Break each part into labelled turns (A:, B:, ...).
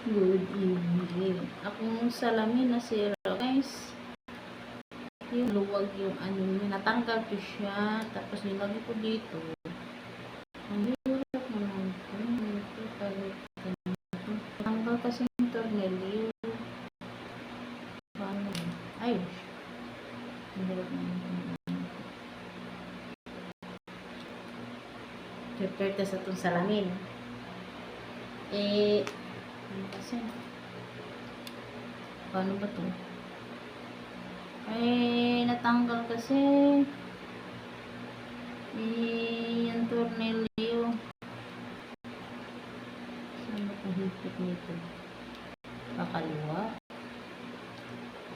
A: Good evening. Akong salamin nasira, guys. Yung luwag yung ano niya. Natanggal ko siya. Tapos nilagay ko dito. Ang hirap naman ito. Natanggal kasi yung tornilyo. Paano? Ay. Ang hirap naman. Prepare sa itong salamin. Kasi paano ba to? Natanggal kasi yung tornilyo. Saan ba itong higpit nito? Pakaliwa,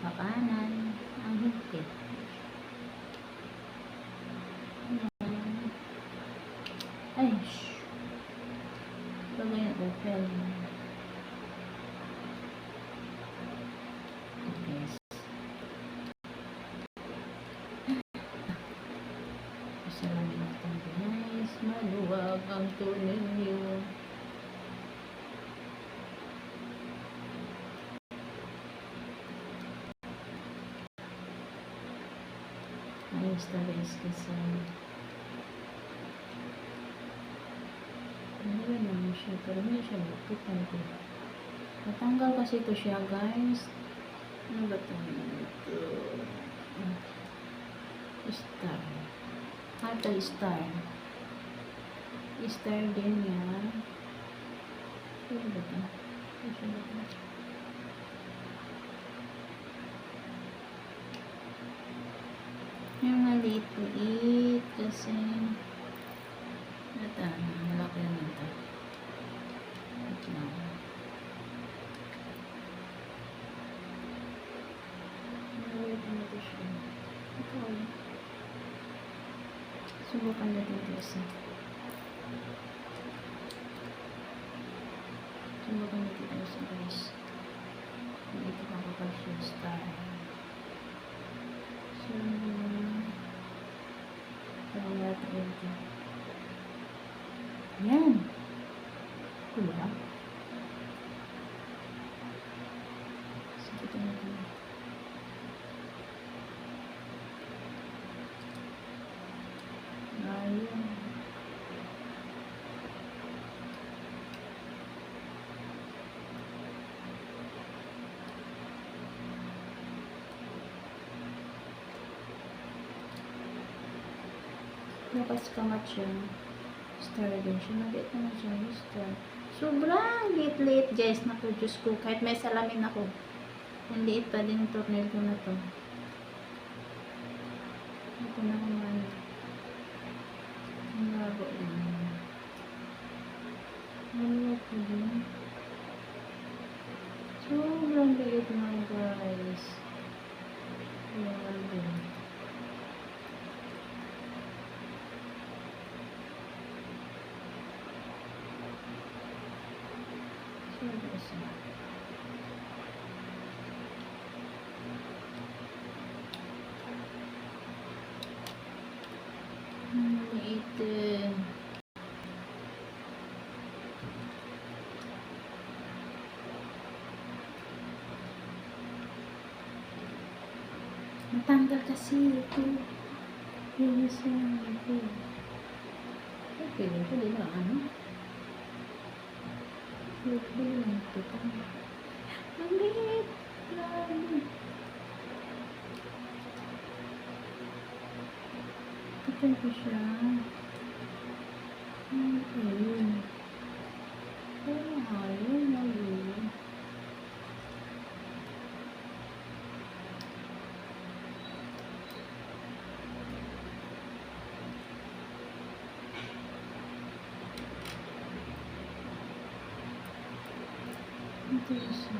A: pakanan, ang higpit. Ay, shh. Bagay yung open. Salamin natin, guys. Maluwag ang tornilyo. Ayos na, guys, kasi ano naman siya, pero hindi siya mapitan ko. Natanggal kasi ito siya, guys. Ano ba ito? Star. Ito star. Star din yan. Ano ba ito? Yung maliit kasi ito, malaki naman ito. Ito na. Maliit na ito siya. Ito. Subukan natin ito isa. Subukan natin ito isa, guys. Ito kapapag siya star. So, parang natin ito. Yan. Diba? Sige natin. Ayun. Lakas kamat siya. Star din siya. Nag-get naman siya. Star. Sobrang liit-liit, guys. Naku, Diyos ko. Kahit may salamin ako. Ang liit pa din yung tornilyo ko na to. Ito na kumain. Ang lago din. Ang lago din. Sobrang liit na, guys. Ayan din. Ito. Natanggal kasi ito. Linis yan ito. Okay, ito din na ano. Ito lang ito. Ang liit. Ito ko siya. Ayun. Ayun. Ito siya.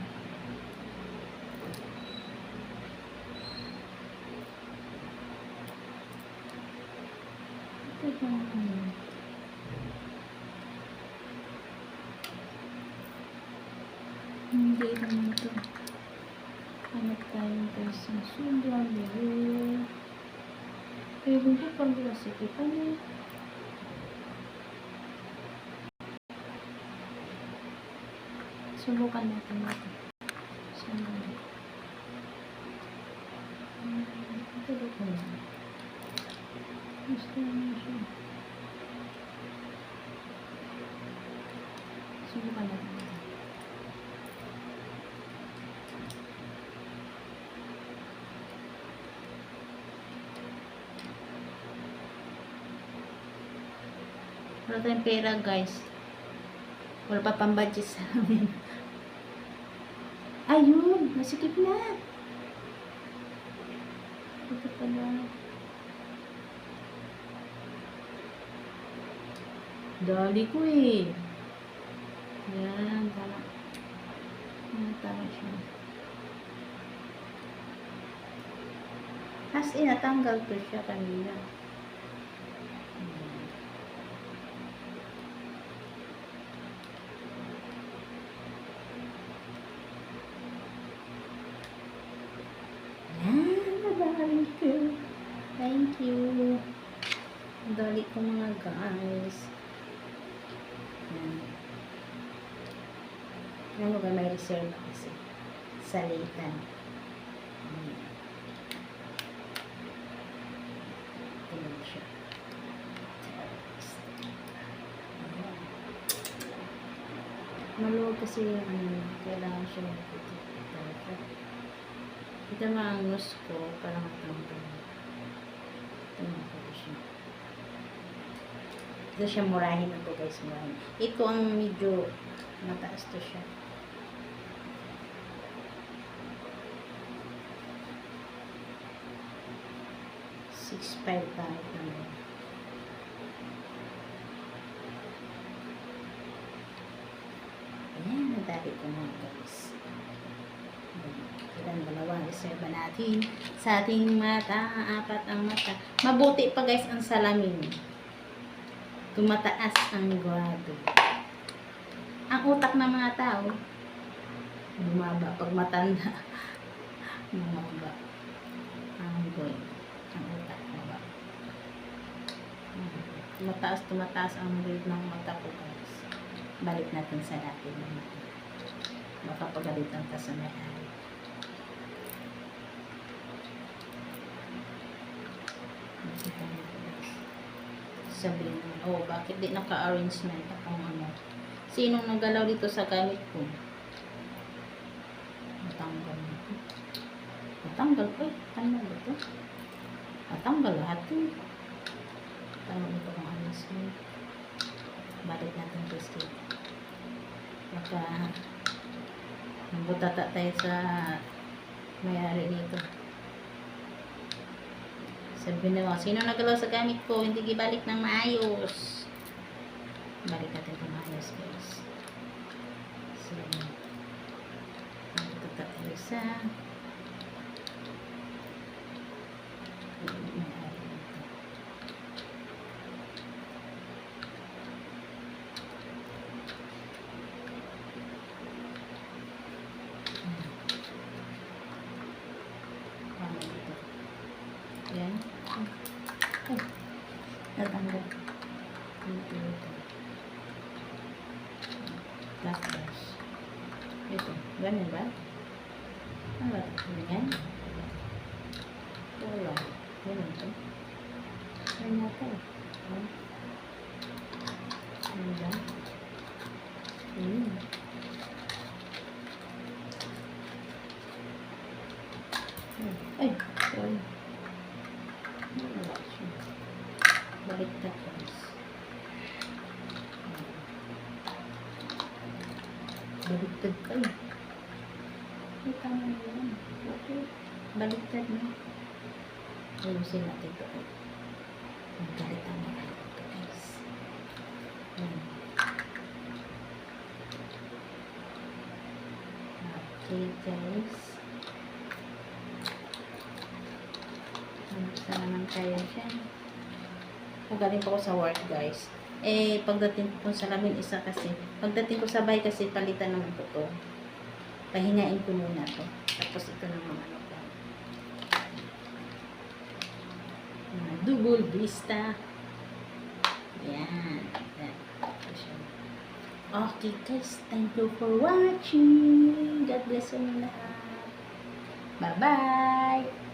A: Hindi naman ito. Hanap tayo guys ng sobrang liit. Pero ko pang glasikitan eh. Subukan natin ito. Sandali. Ito ko na. Gusto mo siya. Subukan natin ito. Wala tayong pera, guys. Wala pa pang budget sa amin. Ayun! Masikip na! Ito pala. Dali ko eh. Yan, tama. Yan, tama siya. As in, natanggal ko siya kanina. Thank you. Thank you. Dali ko mga guys. Ano ba may reserve kasi? Salitan. Tingnan siya. Maluwag kasi kailangan siya magpipit. Ito maangos ko para matanggal. Tingnan ko siya. Ito siya murahin ako guys, murahin. Ito ang medyo mataas to siya. $6.5 naman. Ayan, nadali ko mga guys. Ilan dalawang reserva natin sa ating mata, apat ang mata. Mabuti pa guys ang salamin. Tumataas ang grado. Ang utak ng mga tao bumaba pag matanda. Bumaba ang brain, ang utak bumaba. Tumataas ang rate ng mata ko guys. Balik natin sa dati naman. Baka pagalitan ka sa may-ari. Sabihin mo, oh, bakit di naka-arrangement akong ano? Sinong nagalaw dito sa gamit ko? Matanggal na. Matanggal ko eh. Tanggal ito. Matanggal lahat eh. Tanggal ito ang arrangement. Balik natin ito skip. Baka nabutata tayo sa may-ari dito. Sabihin na mo, sino nagalaw sa gamit ko? Hindi gibalik ng maayos. Balik natin ito maayos guys. So, nagtata tayo sa may-ari dito. Yan. Ay, natanggal. Ito. Tapos, ito. Ganyan ba? Ano ba? Ganyan? Wala. Ganyan ito. Ganyan ito. Ano ba? Ay, sorry. Baliktad guys. Baliktad ka eh. Ay, tama yun. Okay. Baliktad na. Ayusin natin ito eh. Magkalit ang mga ito guys. Okay guys. Sana naman tayo siya. Magaling po ako sa work guys. Eh, pagdating ko sa salamin isa kasi, pagdating ko sa bahay kasi palitan naman ko to. Pahingain ko muna to. Tapos ito naman ano ko. Double vista. Ayan. Okay guys, thank you for watching. God bless you lahat. Bye-bye!